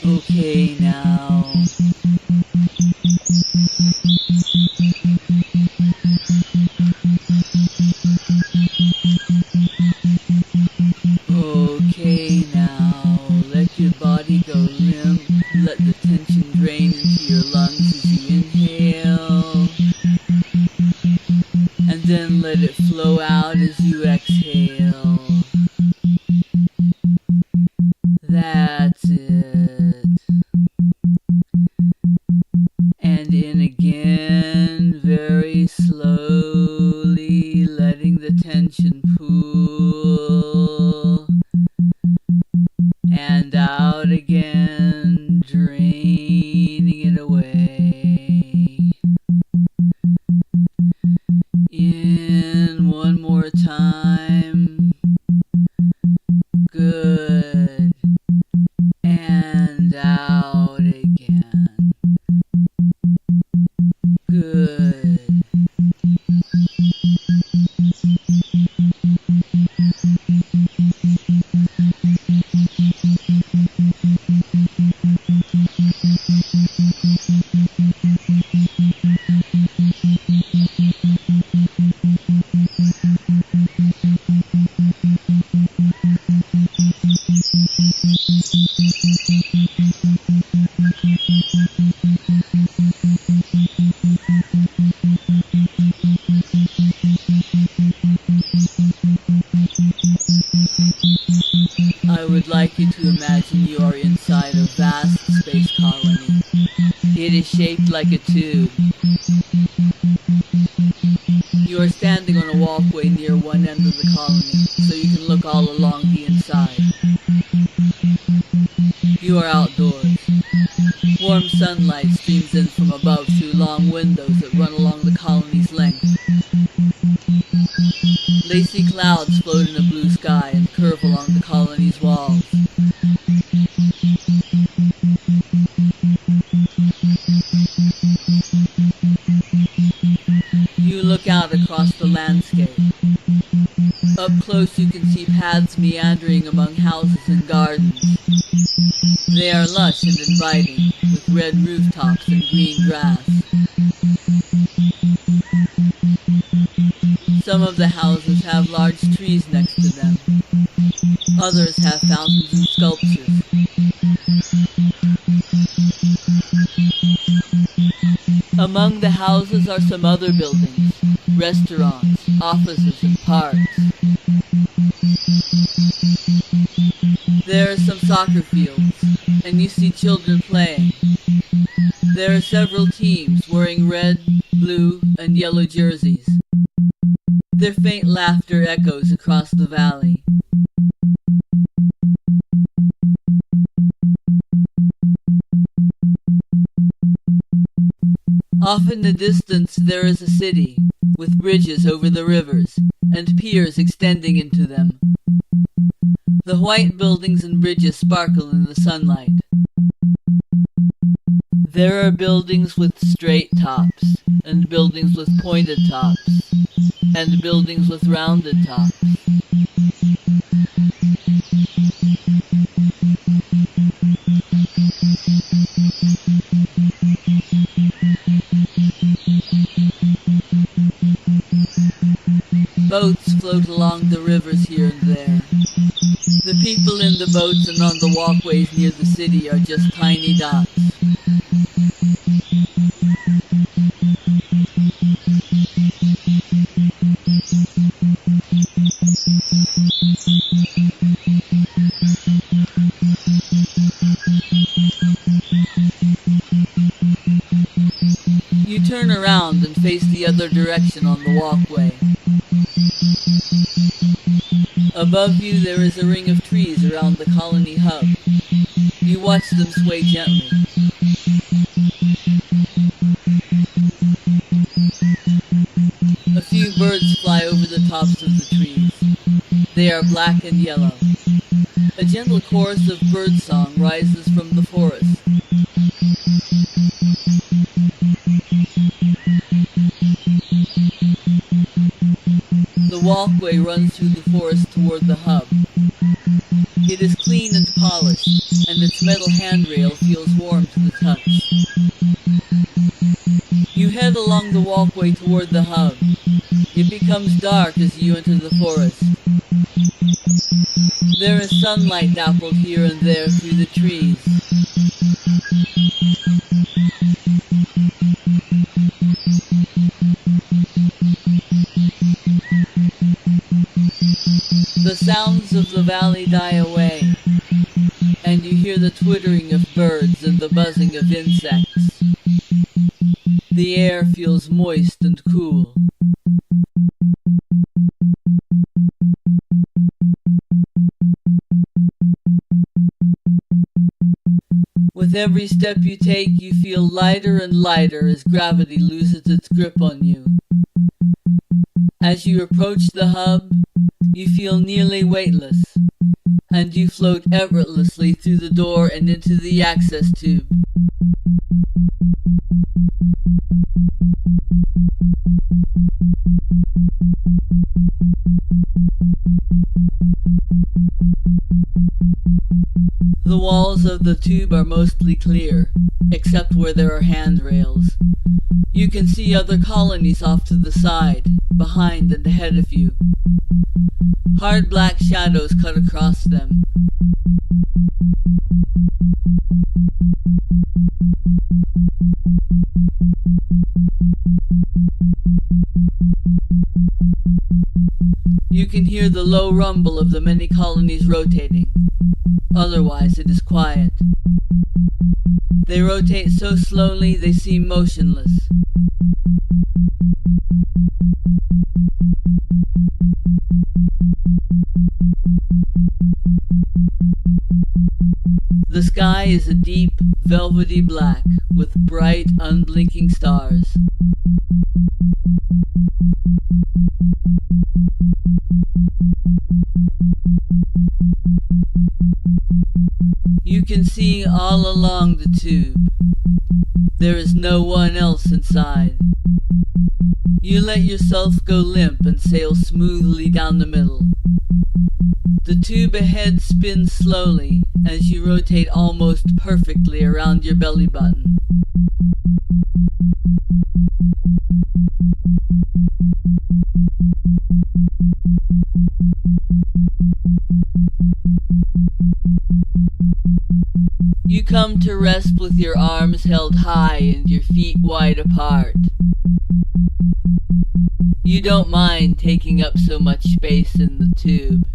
Okay, now. Okay, now. Let your body go limp. Let the tension drain into your lungs as you inhale. And then let it flow out as you exhale. That's it. And in again, very slowly, letting the tension pool. And out again, draining it away. In one more time. Good. And out again. Good. I would like you to imagine you are inside a vast space colony. It is shaped like a tube. You are standing on a walkway near one end of the colony, so you can look all along the inside. You are outdoors. Warm sunlight streams in from above through long windows that run along the colony's length. Lacy clouds float in a blue sky and curve along the colony's walls. You look out across the landscape. Up close you can see paths meandering among houses and gardens. They are lush and inviting, with red rooftops and green grass. Some of the houses have large trees next to them. Others have fountains and sculptures. Among the houses are some other buildings, restaurants, offices, and parks. There are some soccer fields, and you see children playing. There are several teams wearing red, blue, and yellow jerseys. Their faint laughter echoes across the valley. Off in the distance there is a city, with bridges over the rivers, and piers extending into them. The white buildings and bridges sparkle in the sunlight. There are buildings with straight tops, and buildings with pointed tops, and buildings with rounded tops. Boats float along the rivers here and there. The people in the boats and on the walkways near the city are just tiny dots. You turn around and face the other direction on the walkway. Above you there is a ring of trees around the colony hub. You watch them sway gently. A few birds fly over the tops of the trees. They are black and yellow. A gentle chorus of birdsong rises from the forest. The walkway runs through the forest toward the hub. It is clean and polished, and its metal handrail feels warm to the touch. You head along the walkway toward the hub. It becomes dark as you enter the forest. There is sunlight dappled here and there through the trees. The sounds of the valley die away, and you hear the twittering of birds and the buzzing of insects. The air feels moist and cool. With every step you take, you feel lighter and lighter as gravity loses its grip on you. As you approach the hub, you feel nearly weightless, and you float effortlessly through the door and into the access tube. The walls of the tube are mostly clear, except where there are handrails. You can see other colonies off to the side, behind and ahead of you. Hard black shadows cut across them. You can hear the low rumble of the many colonies rotating. Otherwise, it is quiet. They rotate so slowly they seem motionless. The sky is a deep, velvety black with bright, unblinking stars. You can see all along the tube. There is no one else inside. You let yourself go limp and sail smoothly down the middle. The tube ahead spins slowly as you rotate almost perfectly around your belly button. You come to rest with your arms held high and your feet wide apart. You don't mind taking up so much space in the tube.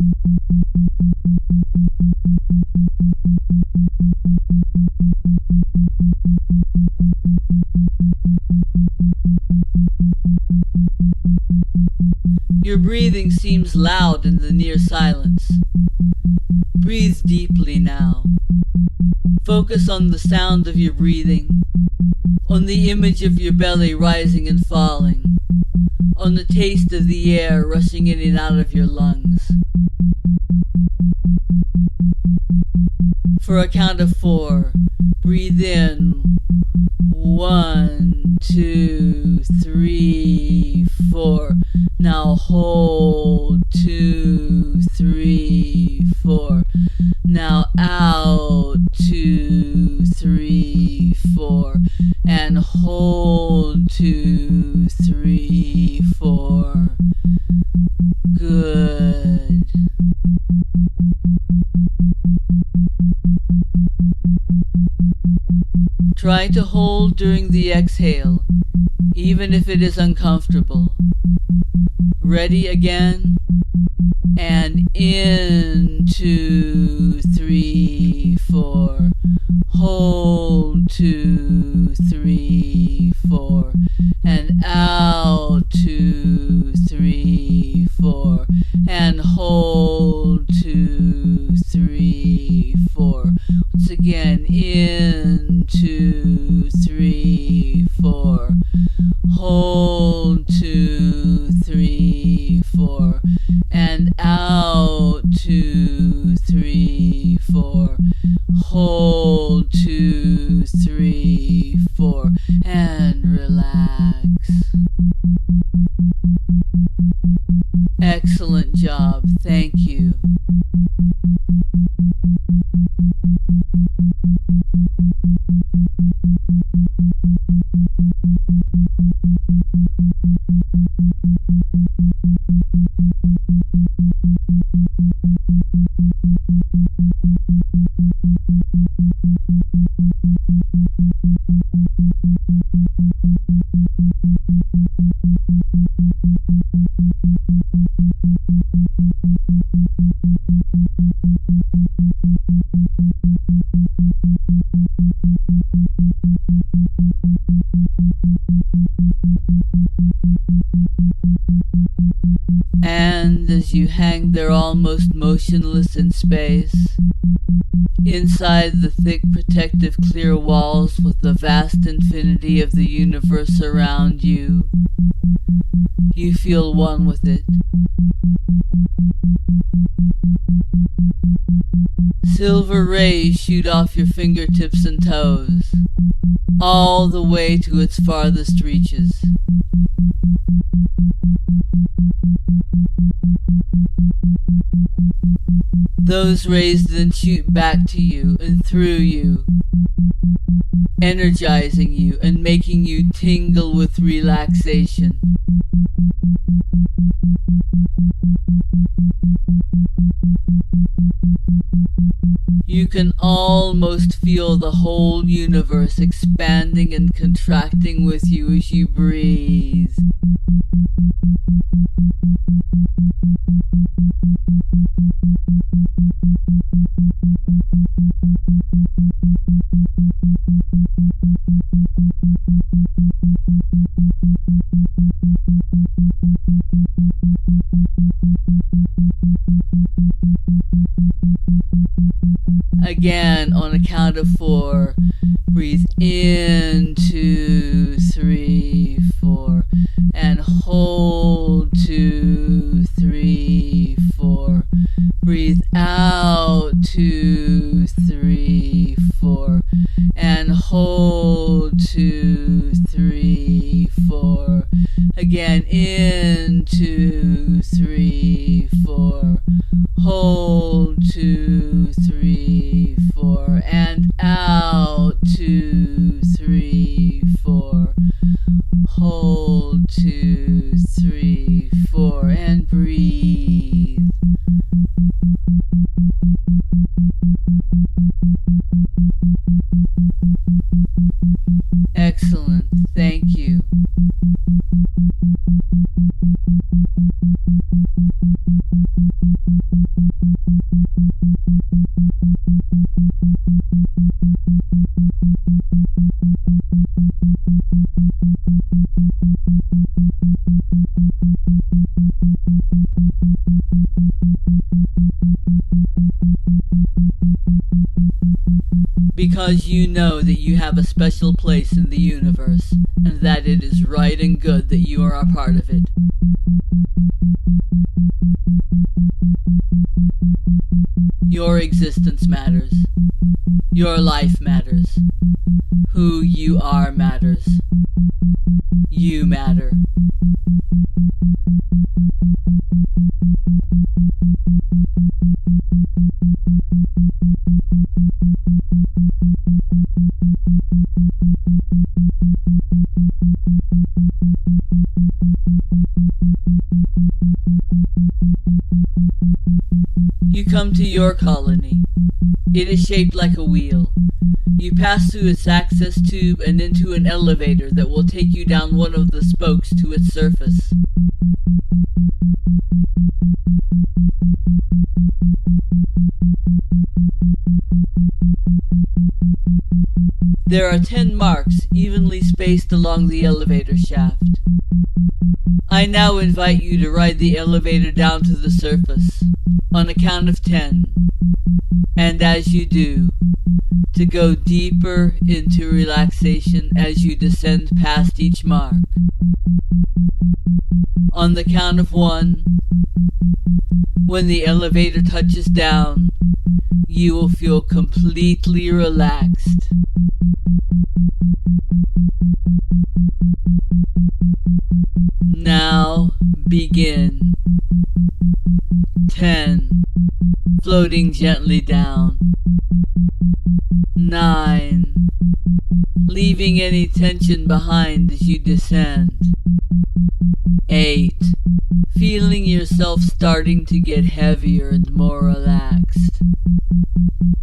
Your breathing seems loud in the near silence. Breathe deeply now. Focus on the sound of your breathing, on the image of your belly rising and falling, on the taste of the air rushing in and out of your lungs. For a count of 4, breathe in. 1, 2, 3, 4. Now hold. 2, 3, 4. Now out. 2, 3, 4. And hold. 2, 3, 4. Good. Try to hold during the exhale, even if it is uncomfortable. Ready again? And in. 2, 3, 4. Hold. 2, 3, 4. And out. 2, 3, 4. And hold. 2, 3, 4. Once again, in. 2, 3, 4. Hold. 2, 3, 4. And out. 2, 3, 4. Hold. 2, 3, 4. And relax. Excellent job. Thank you. And as you hang there almost motionless in space, inside the thick protective clear walls with the vast infinity of the universe around you, you feel one with it. Silver rays shoot off your fingertips and toes, all the way to its farthest reaches. Those rays then shoot back to you and through you, energizing you and making you tingle with relaxation. You can almost feel the whole universe expanding and contracting with you as you breathe. Again, on a count of 4, breathe in. 2, 3, 4, and hold. 2, 3, 4. Breathe out. 2, 3, 4, and hold. 2, 3, 4. Again, in. 2, 3, 4. Hold. 2, 3, 4, and out. 2, 3, 4. Hold. 2, 3, 4, and breathe. Excellent. Thank you. Because you know that you have a special place in the universe, and that it is right and good that you are a part of it. Your existence matters. Your life matters. Who you are matters. You matter. You come to your colony. It is shaped like a wheel. You pass through its access tube and into an elevator that will take you down one of the spokes to its surface. There are 10 marks evenly spaced along the elevator shaft. I now invite you to ride the elevator down to the surface, on a count of 10, and as you do, to go deeper into relaxation as you descend past each mark. On the count of 1, when the elevator touches down, you will feel completely relaxed. Now begin. 10. Floating gently down. 9. Leaving any tension behind as you descend. 8. Feeling yourself starting to get heavier and more relaxed.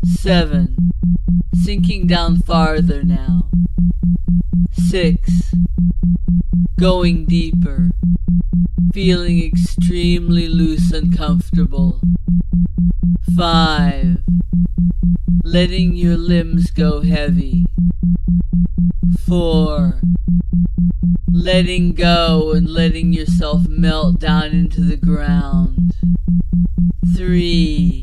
7. Sinking down farther now. 6. Going deeper, feeling extremely loose and comfortable. 5. Letting your limbs go heavy. 4. Letting go and letting yourself melt down into the ground. 3.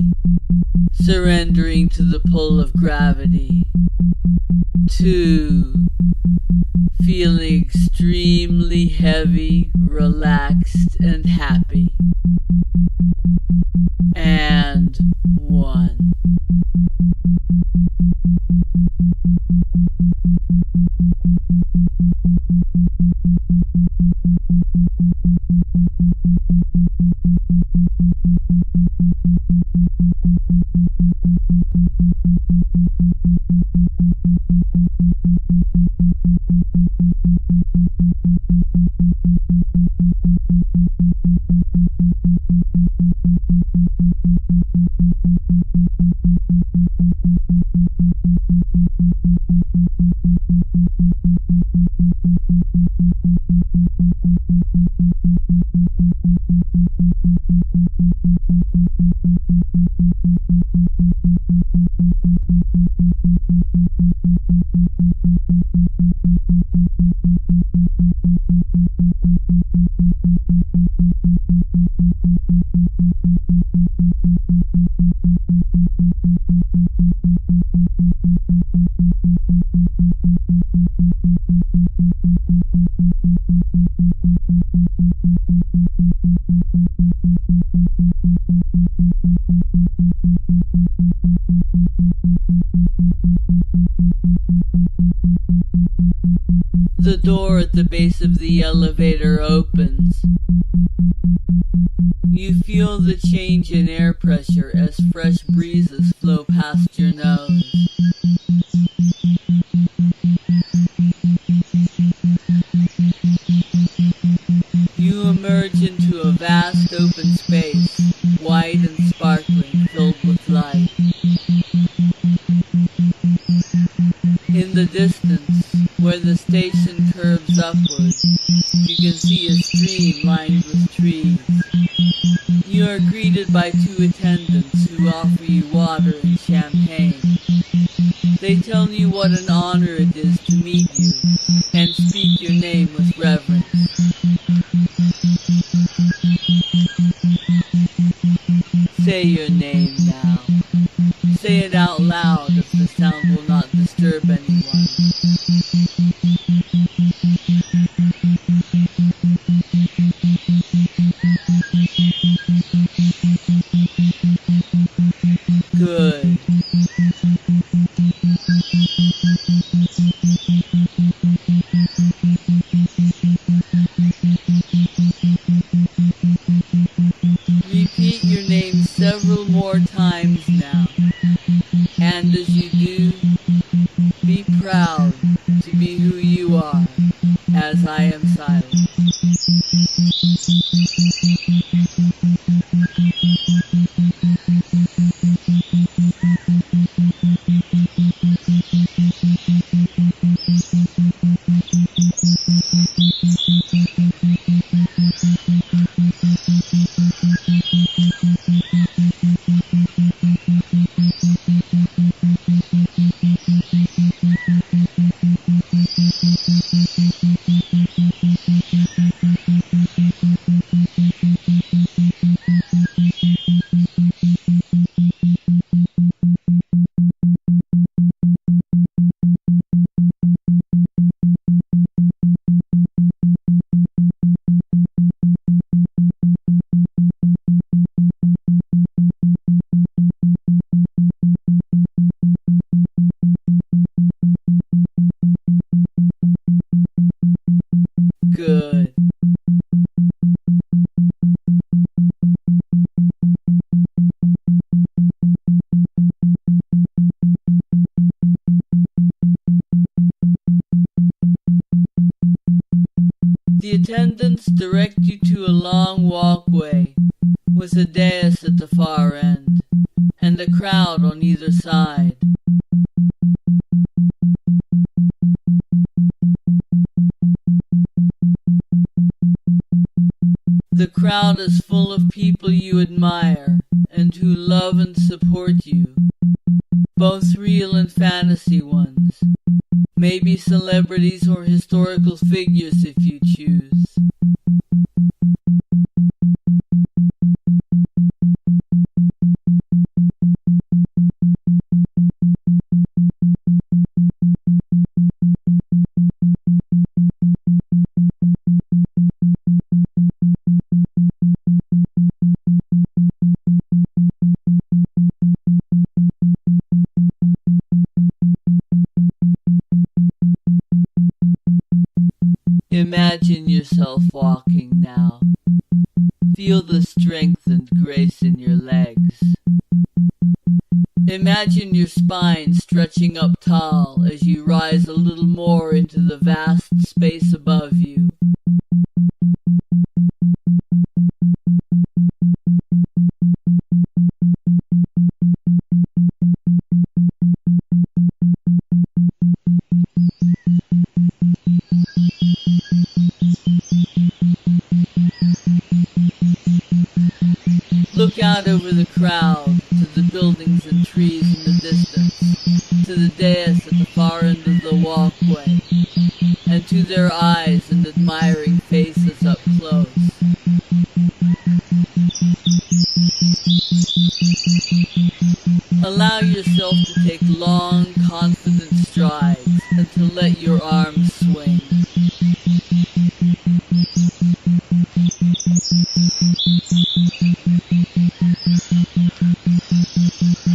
Surrendering to the pull of gravity. 2. Feeling extremely heavy, relaxed, and happy. And 1. The door at the base of the elevator opens. You feel the change in air pressure as fresh breezes flow past your nose. You emerge into a vast open space, wide and sparkling, filled with light. In the distance, where the station curves upward, you can see a stream lined with trees. You are greeted by 2 attendants who offer you water and champagne. They tell you what an honor it is to meet you and speak your name with reverence. Say your name now. Say it out loud if the sound will not disturb anyone. Good. several more times now. And as you do, be proud to be who you are, as I am silent. Good. The attendants direct you to a long walkway with a dais at the far end and a crowd on either side. The crowd is full of people you admire and who love and support you, both real and fantasy ones, maybe celebrities or historical figures if you choose. Imagine yourself walking now. Feel the strength and grace in your legs. Imagine your spine stretching up tall as you rise a little more into the vast space above you. Look out over the crowd, to the buildings and trees in the distance, to the dais at the far end of the walkway, and to their eyes and admiring faces up close. Allow yourself to take long, confident strides and to let your arms swing.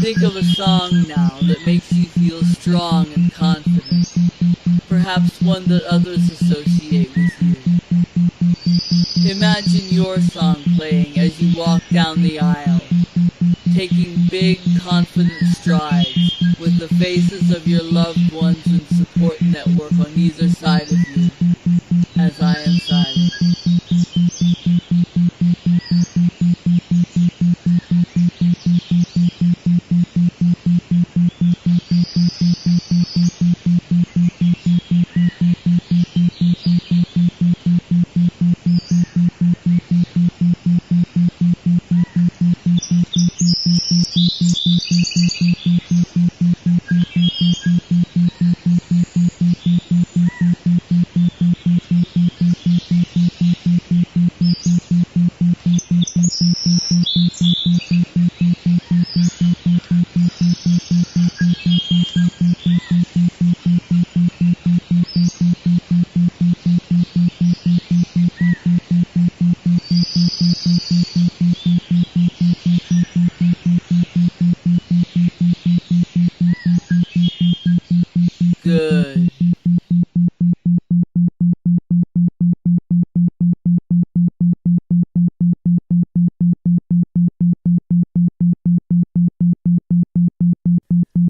Think of a song now that makes you feel strong and confident, perhaps one that others associate with you. Imagine your song playing as you walk down the aisle, taking big, confident strides with the faces of your loved ones and support network on either side of you, as I am silent.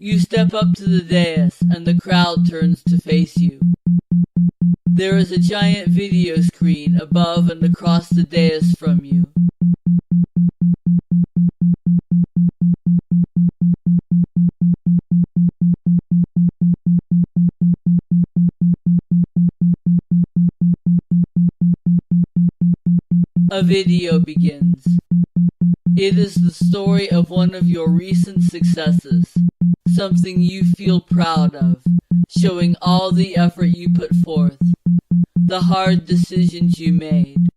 You step up to the dais and the crowd turns to face you. There is a giant video screen above and across the dais from you. A video begins. It is the story of one of your recent successes, something you feel proud of, showing all the effort you put forth, the hard decisions you made,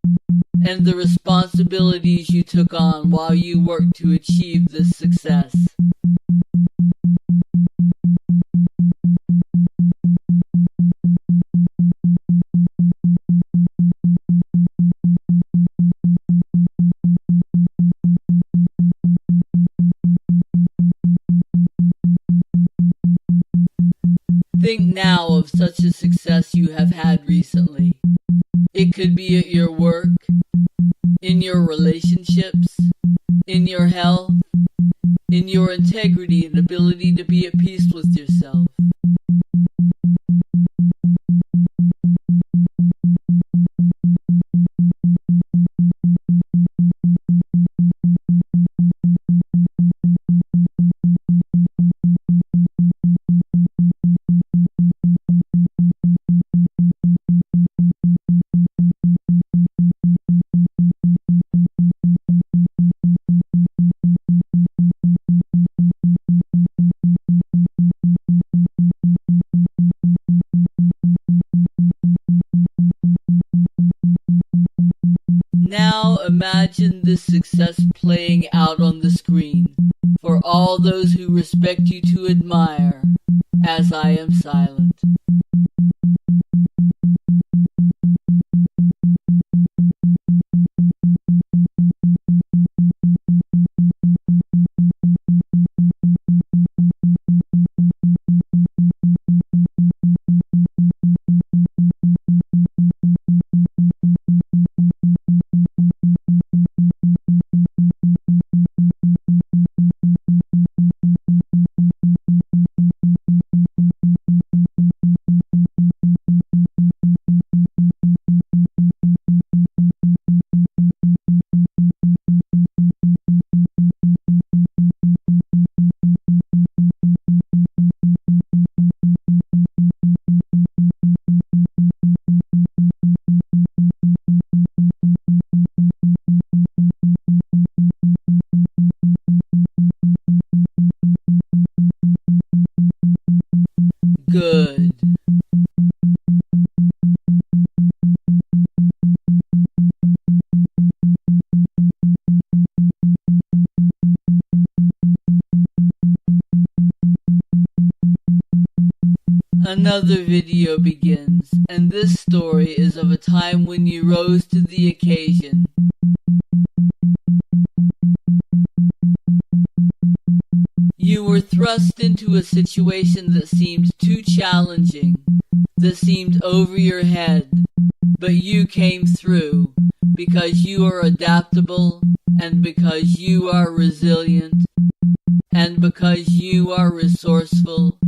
and the responsibilities you took on while you worked to achieve this success. Think now of such a success you have had recently. It could be at your work, in your relationships, in your health, in your integrity and ability to be at peace with yourself. Now imagine this success playing out on the screen for all those who respect you to admire, as I am silent. Good. Another video begins, and this story is of a time when you rose to the occasion. You were thrust into a situation that seemed too challenging, that seemed over your head, but you came through because you are adaptable, and because you are resilient, and because you are resourceful,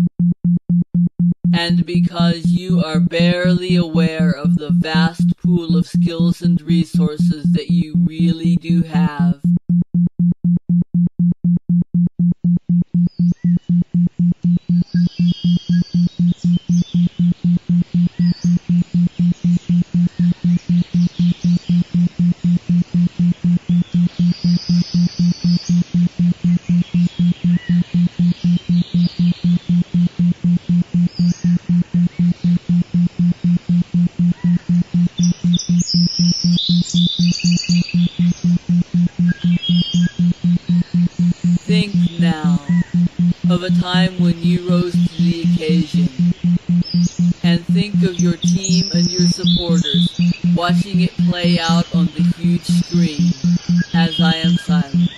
and because you are barely aware of the vast pool of skills and resources that you really do have. Think now of a time when you rose to the occasion, and think of your team and your supporters watching it play out on the huge screen as I am silent.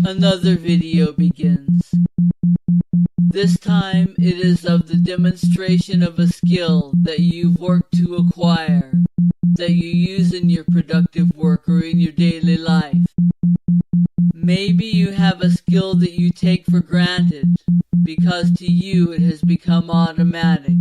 Another video begins. This time it is of the demonstration of a skill that you've worked to acquire, that you use in your productive work or in your daily life. Maybe you have a skill that you take for granted, because to you it has become automatic.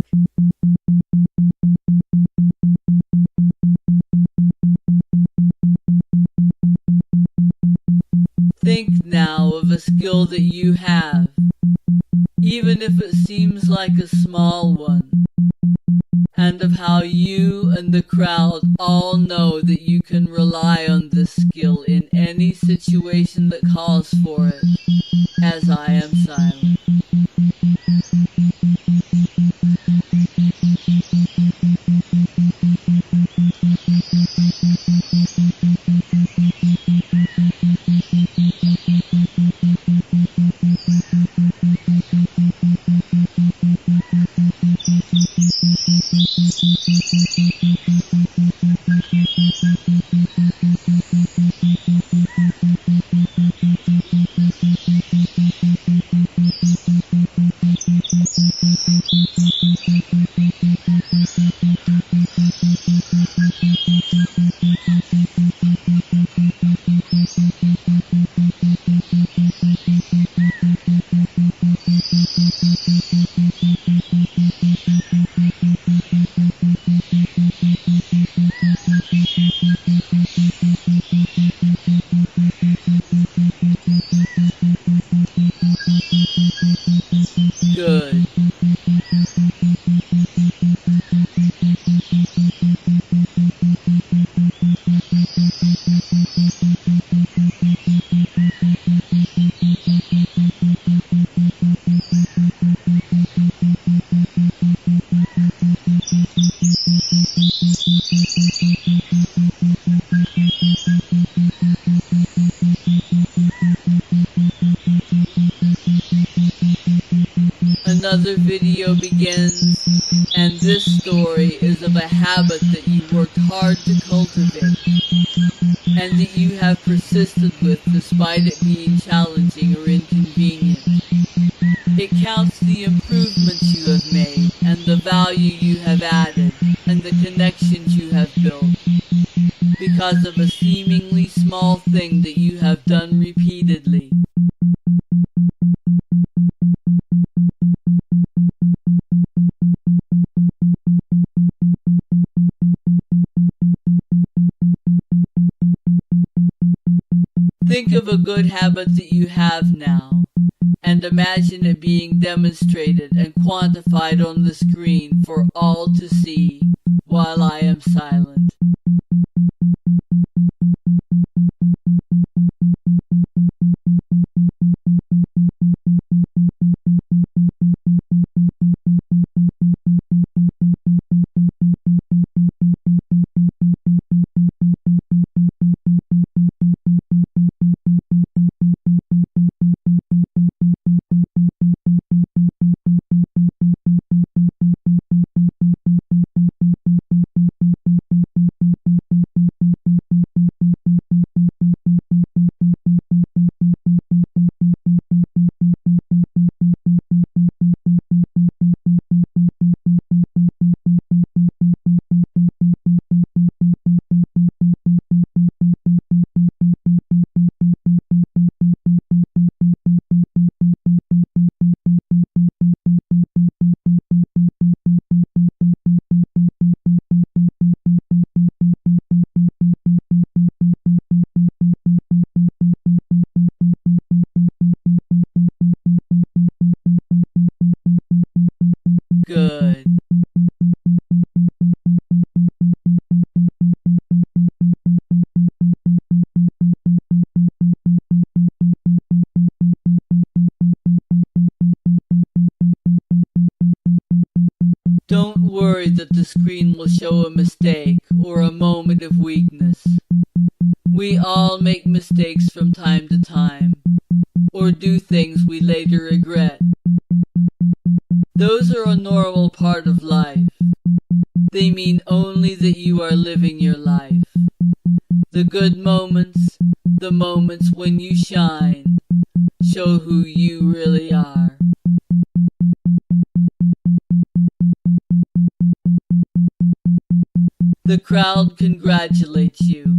Think now of a skill that you have, even if it seems like a small one, and of how you and the crowd all know that you can rely on this skill in any situation that calls for it, as I am silent. Good. Another video begins, and this story is of a habit that you worked hard to cultivate, and that you have persisted with despite it being challenging or inconvenient. It counts the improvements you have made, and the value you have added, and the connections you have built, because of a seemingly small thing that you have done repeatedly. Think of a good habit that you have now, and imagine it being demonstrated and quantified on the screen for all to see while I am silent. Good. Don't worry that the screen will show a mistake or a moment of weakness. We all make mistakes from time to time, or do things we later regret. Those are a normal part of life. They mean only that you are living your life. The good moments, the moments when you shine, Show who you really are. The crowd congratulates you,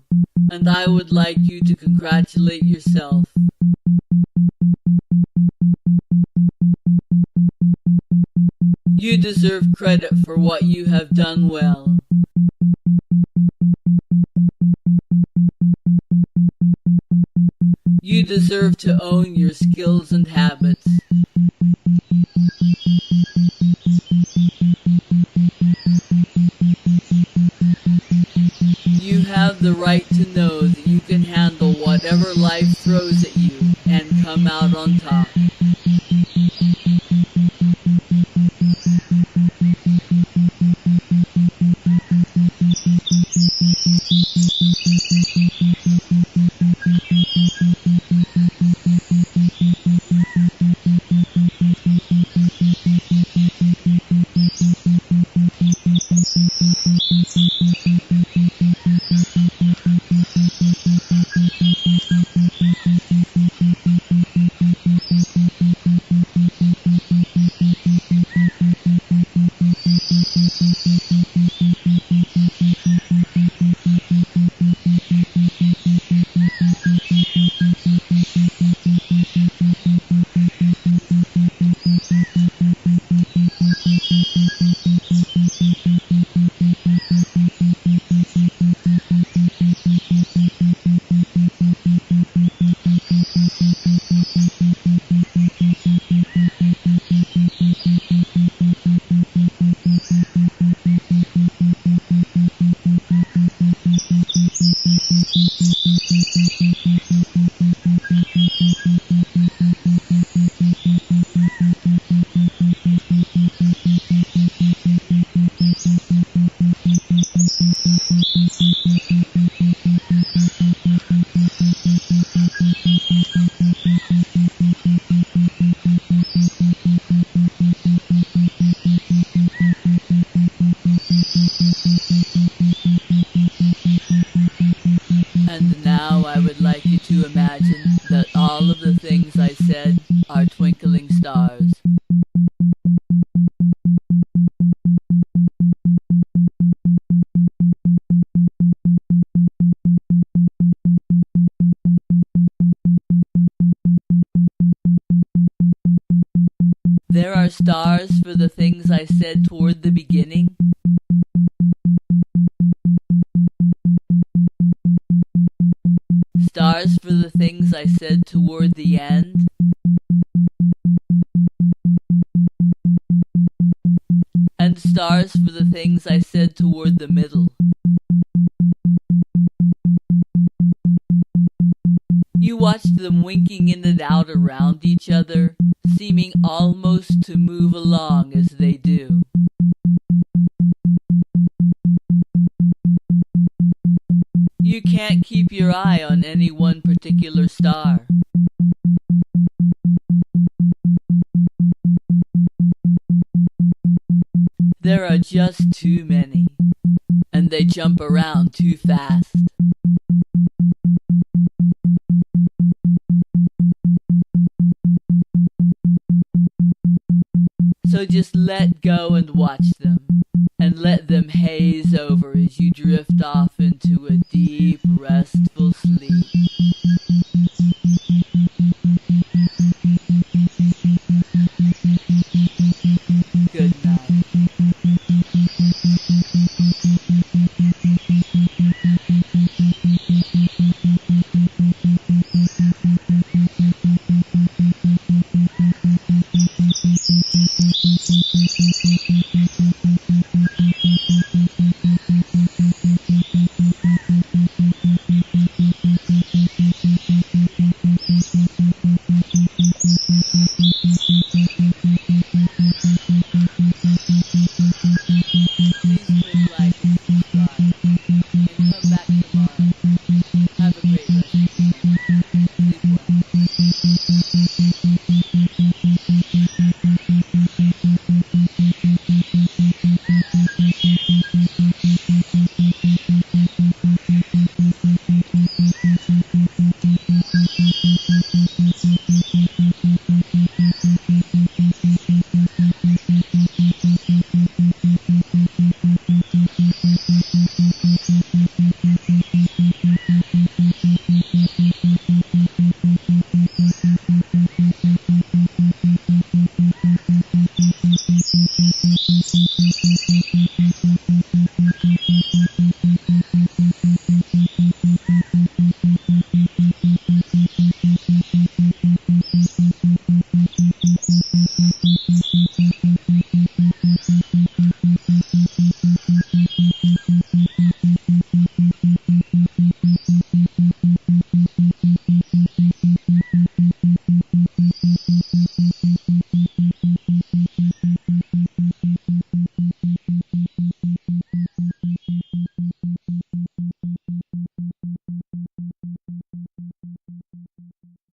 and I would like you to congratulate yourself. You deserve credit for what you have done well. You deserve to own your skills and habits. You have the right to know that you can handle whatever life throws at you and come out on top. And now I would like you to imagine that all of the things I said are twinkling stars. There are stars for the things I said toward the beginning. Stars for the things I said toward the end. And stars for the things I said toward the middle. You watched them winking in and out around each other, seeming almost to move along as they do. You can't keep your eye on any one particular star. There are just too many, and they jump around too fast. So just let go and watch them.